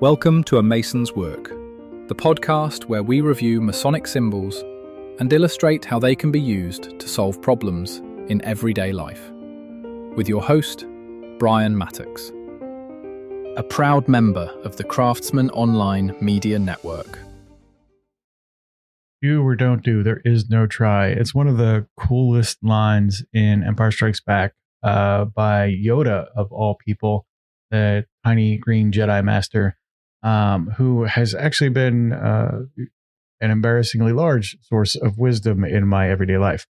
Welcome to A Mason's Work, the podcast where we review Masonic symbols and illustrate how they can be used to solve problems in everyday life. With your host, Brian Mattox, a proud member of the Craftsman Online Media Network. Do or don't do, there is no try. It's one of the coolest lines in Empire Strikes Back by Yoda, of all people, the tiny green Jedi Master, who has actually been an embarrassingly large source of wisdom in my everyday life.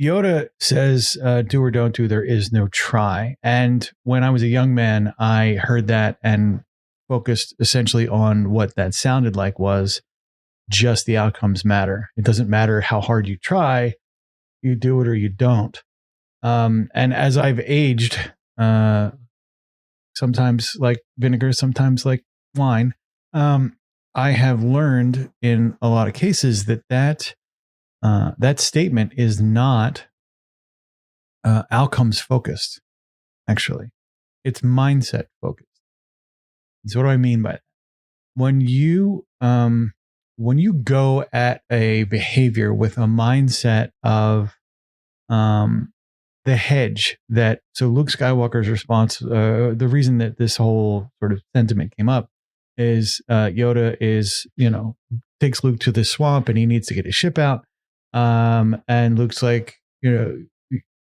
Yoda says, do or don't do, there is no try. And when I was a young man, I heard that and focused essentially on what that sounded like was just the outcomes matter. It doesn't matter how hard you try, you do it or you don't. And as I've aged, sometimes like vinegar, sometimes like wine, I have learned in a lot of cases that statement is not outcomes focused. Actually, it's mindset focused. So what do I mean by that? When you go at a behavior with a mindset of the hedge, so Luke Skywalker's response, the reason that this whole sort of sentiment came up is Yoda is, takes Luke to the swamp and he needs to get his ship out. And Luke's like, I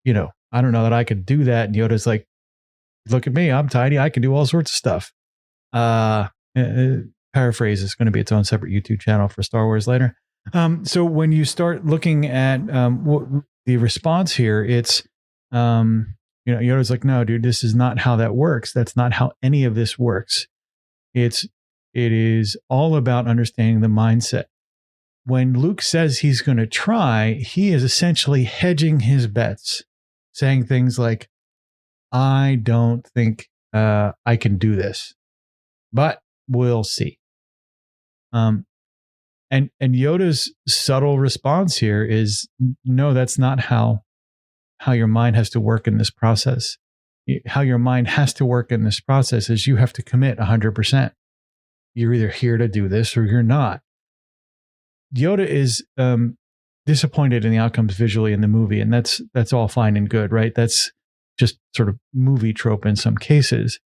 don't know that I could do that. And Yoda's like, look at me, I'm tiny, I can do all sorts of stuff. Paraphrase is going to be its own separate YouTube channel for Star Wars later. So when you start looking at the response here, it's, Yoda's like, no, dude, this is not how that works. That's not how any of this works. It is all about understanding the mindset. When Luke says he's going to try, he is essentially hedging his bets, saying things like, I don't think I can do this, but we'll see. And Yoda's subtle response here is, no, that's not how your mind has to work in this process. How your mind has to work in this process is you have to commit 100%. You're either here to do this or you're not. Yoda is disappointed in the outcomes visually in the movie, and that's all fine and good, right? That's just sort of movie trope in some cases.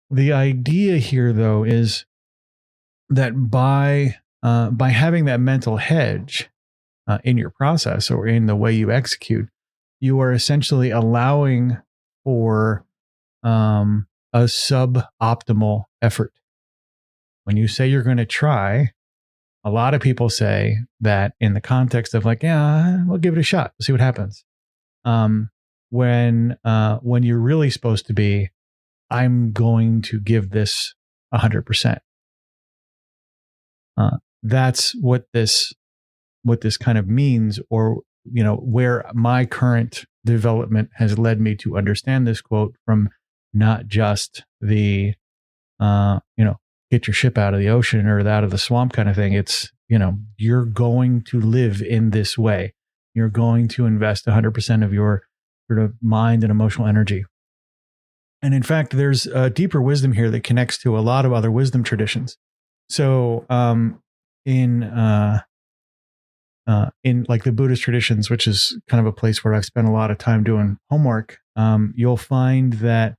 The idea here, though, is that by having that mental hedge in your process or in the way you execute, you are essentially allowing for a suboptimal effort. When you say you're going to try, a lot of people say that in the context of like, yeah, we'll give it a shot, see what happens. When you're really supposed to be, I'm going to give this 100%. That's what this kind of means, or where my current development has led me to understand this quote from not just the get your ship out of the ocean or out of the swamp kind of thing. It's you're going to live in this way. You're going to invest 100% of your sort of mind and emotional energy. And in fact, there's a deeper wisdom here that connects to a lot of other wisdom traditions. So in like the Buddhist traditions, which is kind of a place where I've spent a lot of time doing homework, you'll find that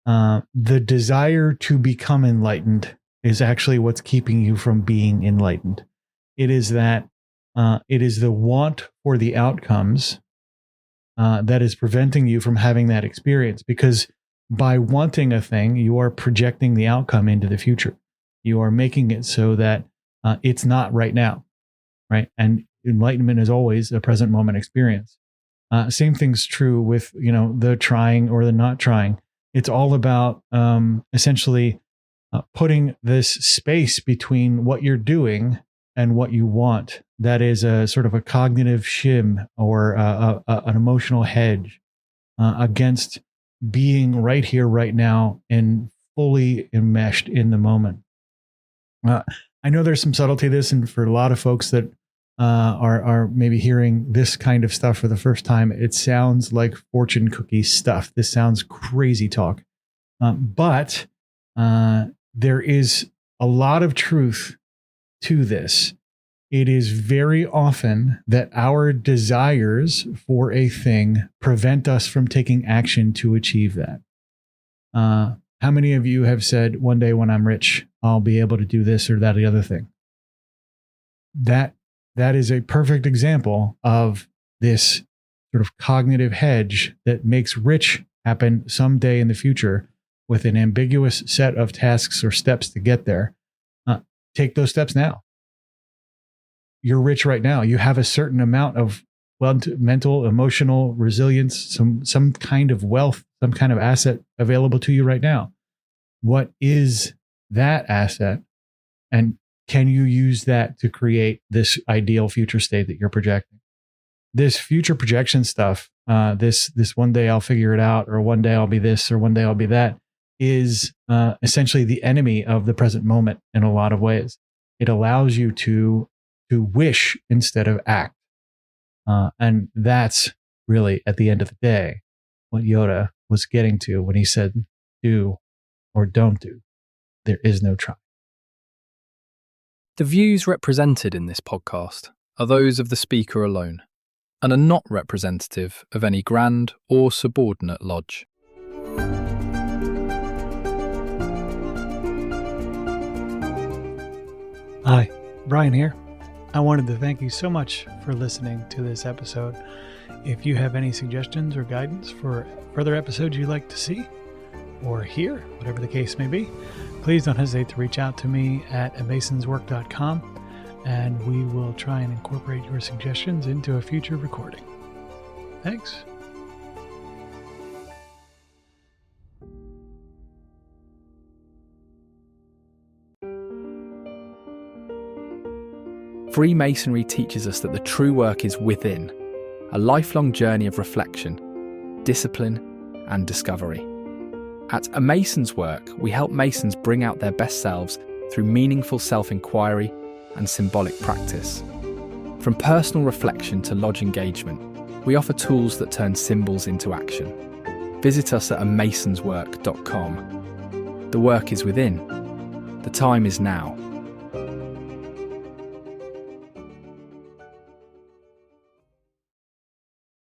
the desire to become enlightened is actually what's keeping you from being enlightened. It is the want for the outcomes that is preventing you from having that experience, because by wanting a thing, you are projecting the outcome into the future. You are making it so that it's not right now, right? And enlightenment is always a present moment experience. Same thing's true with, the trying or the not trying. It's all about essentially putting this space between what you're doing and what you want. That is a sort of a cognitive shim or an emotional hedge against being right here, right now, and fully enmeshed in the moment. I know there's some subtlety to this, and for a lot of folks that are maybe hearing this kind of stuff for the first time, it sounds like fortune cookie stuff. This sounds crazy talk. But there is a lot of truth to this. It is very often that our desires for a thing prevent us from taking action to achieve that. How many of you have said, one day when I'm rich, I'll be able to do this or that or the other thing? That is a perfect example of this sort of cognitive hedge that makes rich happen someday in the future with an ambiguous set of tasks or steps to get there. Take those steps now. You're rich right now. You have a certain amount of mental, emotional resilience, some kind of wealth, some kind of asset available to you right now. What is that asset? And can you use that to create this ideal future state that you're projecting? This future projection stuff, this one day I'll figure it out, or one day I'll be this, or one day I'll be that, is essentially the enemy of the present moment in a lot of ways. It allows you to wish instead of act. And that's really, at the end of the day, what Yoda was getting to when he said, do or don't do. There is no try. The views represented in this podcast are those of the speaker alone and are not representative of any grand or subordinate lodge. Hi, Brian here. I wanted to thank you so much for listening to this episode. If you have any suggestions or guidance for further episodes you'd like to see or hear, whatever the case may be, please don't hesitate to reach out to me at amasonswork.com, and we will try and incorporate your suggestions into a future recording. Thanks. Freemasonry teaches us that the true work is within, a lifelong journey of reflection, discipline, and discovery. At A Mason's Work, we help Masons bring out their best selves through meaningful self-inquiry and symbolic practice. From personal reflection to lodge engagement, we offer tools that turn symbols into action. Visit us at amasonswork.com. The work is within. The time is now.